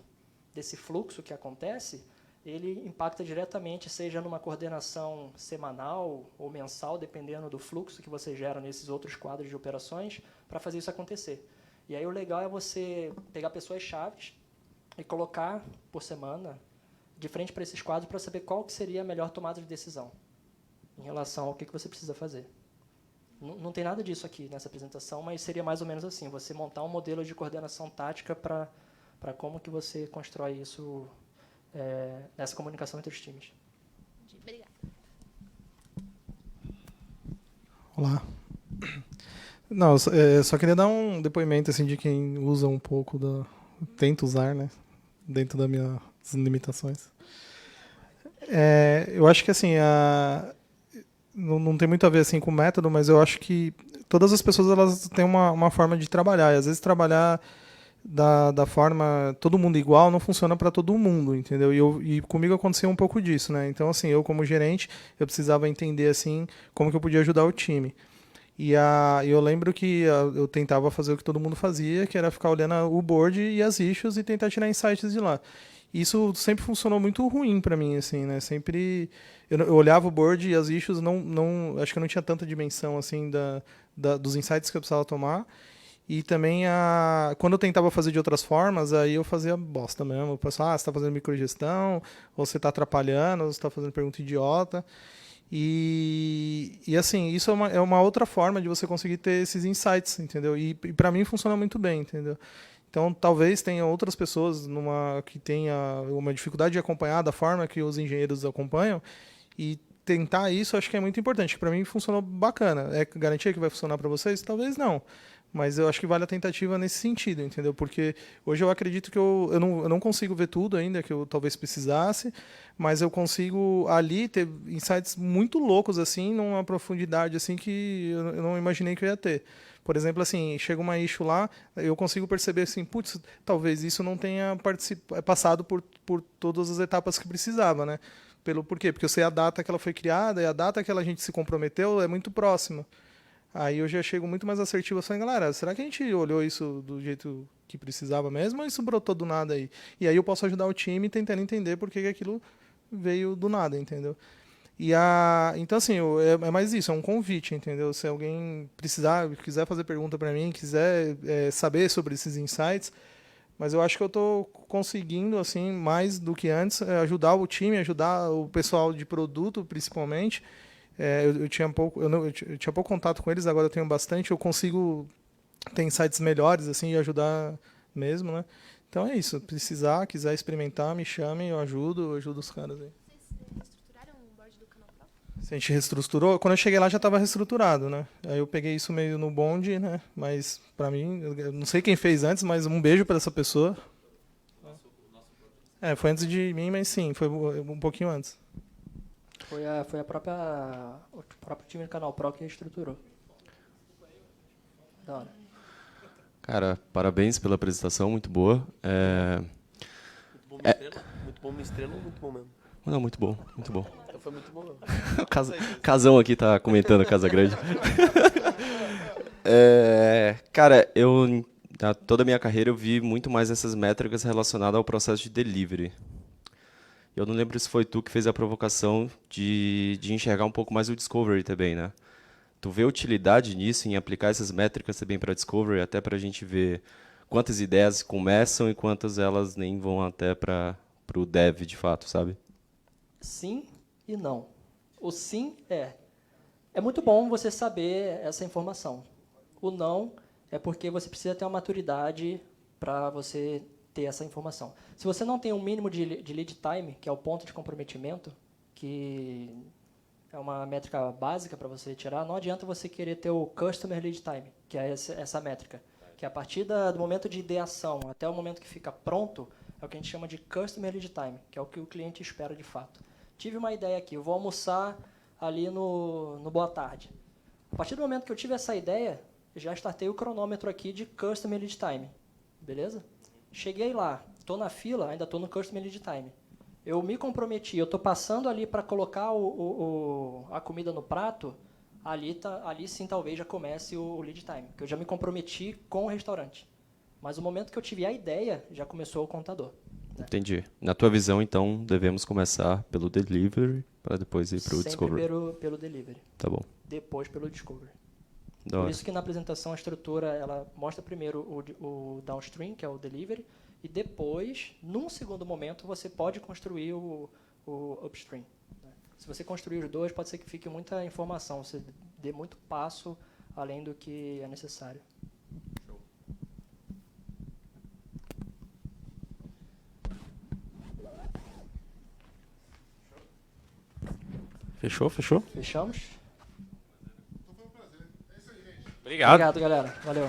fluxo que acontece, ele impacta diretamente, seja numa coordenação semanal ou mensal, dependendo do fluxo que você gera nesses outros quadros de operações, para fazer isso acontecer. E aí o legal é você pegar pessoas-chave e colocar por semana de frente para esses quadros para saber qual que seria a melhor tomada de decisão em relação ao que você precisa fazer. Não tem nada disso aqui nessa apresentação, mas seria mais ou menos assim, você montar um modelo de coordenação tática para como que você constrói isso nessa comunicação entre os times.
Obrigada.
Olá. Não, só queria dar um depoimento assim, de quem usa um pouco tenta usar, né, dentro das minhas limitações. Eu acho que assim, não tem muito a ver assim com o método, mas eu acho que todas as pessoas elas têm uma forma de trabalhar, e às vezes trabalhar da forma todo mundo igual não funciona para todo mundo, entendeu? E comigo aconteceu um pouco disso, né? Então assim, eu como gerente, eu precisava entender assim como que eu podia ajudar o time. E eu lembro que eu tentava fazer o que todo mundo fazia, que era ficar olhando o board e as issues e tentar tirar insights de lá. Isso sempre funcionou muito ruim para mim, assim, né? Sempre eu olhava o board e as issues acho que eu não tinha tanta dimensão assim dos insights que eu precisava tomar. E também quando eu tentava fazer de outras formas, aí eu fazia bosta mesmo. O pessoal, você está fazendo microgestão, ou você está atrapalhando, ou você está fazendo pergunta idiota. E assim, isso é uma outra forma de você conseguir ter esses insights, entendeu? E para mim funciona muito bem, entendeu? Então, talvez tenha outras pessoas que tenha uma dificuldade de acompanhar da forma que os engenheiros acompanham, e tentar isso acho que é muito importante. Para mim funcionou bacana. É garantia que vai funcionar para vocês? Talvez não. Mas eu acho que vale a tentativa nesse sentido, entendeu? Porque hoje eu acredito que eu não consigo ver tudo ainda, que eu talvez precisasse, mas eu consigo ali ter insights muito loucos, assim, numa profundidade assim que eu não imaginei que eu ia ter. Por exemplo, assim, chega uma issue lá, eu consigo perceber assim, putz, talvez isso não tenha passado por todas as etapas que precisava, né? Por quê? Porque eu sei a data que ela foi criada e a data que a gente se comprometeu é muito próxima. Aí eu já chego muito mais assertivo assim, galera, será que a gente olhou isso do jeito que precisava mesmo ou isso brotou do nada aí? E aí eu posso ajudar o time tentando entender por que aquilo veio do nada, entendeu? Então, assim, é mais isso, é um convite, entendeu? Se alguém quiser fazer pergunta para mim, quiser saber sobre esses insights, mas eu acho que eu estou conseguindo, assim, mais do que antes, ajudar o time, ajudar o pessoal de produto, principalmente. Eu tinha pouco contato com eles, agora eu tenho bastante, eu consigo ter insights melhores, assim, e ajudar mesmo, né? Então é isso, quiser experimentar, me chamem, eu ajudo os caras aí. A gente reestruturou. Quando eu cheguei lá já estava reestruturado, né? Aí eu peguei isso meio no bonde, né? Mas para mim, eu não sei quem fez antes, mas um beijo para essa pessoa. Foi antes de mim, mas sim, foi um pouquinho antes.
Foi o próprio time do Canal Pro que reestruturou. Da hora.
Cara, parabéns pela apresentação, muito boa.
Muito bom no estrela ou muito bom mesmo?
Não, muito bom, muito bom.
foi muito bom.
O Casão aqui tá comentando Casa Grande. Cara, toda a minha carreira eu vi muito mais essas métricas relacionadas ao processo de delivery. Eu não lembro se foi tu que fez a provocação de enxergar um pouco mais o discovery também, né? Tu vê utilidade nisso, em aplicar essas métricas também para discovery, até para a gente ver quantas ideias começam e quantas elas nem vão até para o dev de fato, sabe?
Sim e não. O sim é muito bom você saber essa informação. O não é porque você precisa ter uma maturidade para você ter essa informação. Se você não tem um mínimo de lead time, que é o ponto de comprometimento, que é uma métrica básica para você tirar, não adianta você querer ter o customer lead time, que é essa métrica, que é a partir do momento de ideação até o momento que fica pronto, é o que a gente chama de customer lead time, que é o que o cliente espera de fato. Tive uma ideia aqui, eu vou almoçar ali no Boa Tarde. A partir do momento que eu tive essa ideia, já startei o cronômetro aqui de customer lead time, beleza? Cheguei lá, estou na fila, ainda estou no customer lead time. Eu me comprometi, eu estou passando ali para colocar a comida no prato, ali sim talvez já comece o lead time, que eu já me comprometi com o restaurante. Mas o momento que eu tive a ideia, já começou o contador. Né?
Entendi. Na tua visão, então, devemos começar pelo delivery para depois ir para o discovery.
Sempre pelo delivery.
Tá bom.
Depois pelo discovery.
Da
Por
hora.
isso que na apresentação a estrutura ela mostra primeiro o downstream, que é o delivery, e depois, num segundo momento, você pode construir o upstream. Né? Se você construir os dois, pode ser que fique muita informação, você dê muito passo além do que é necessário.
Fechou?
Fechamos?
Obrigado.
Obrigado, galera. Valeu.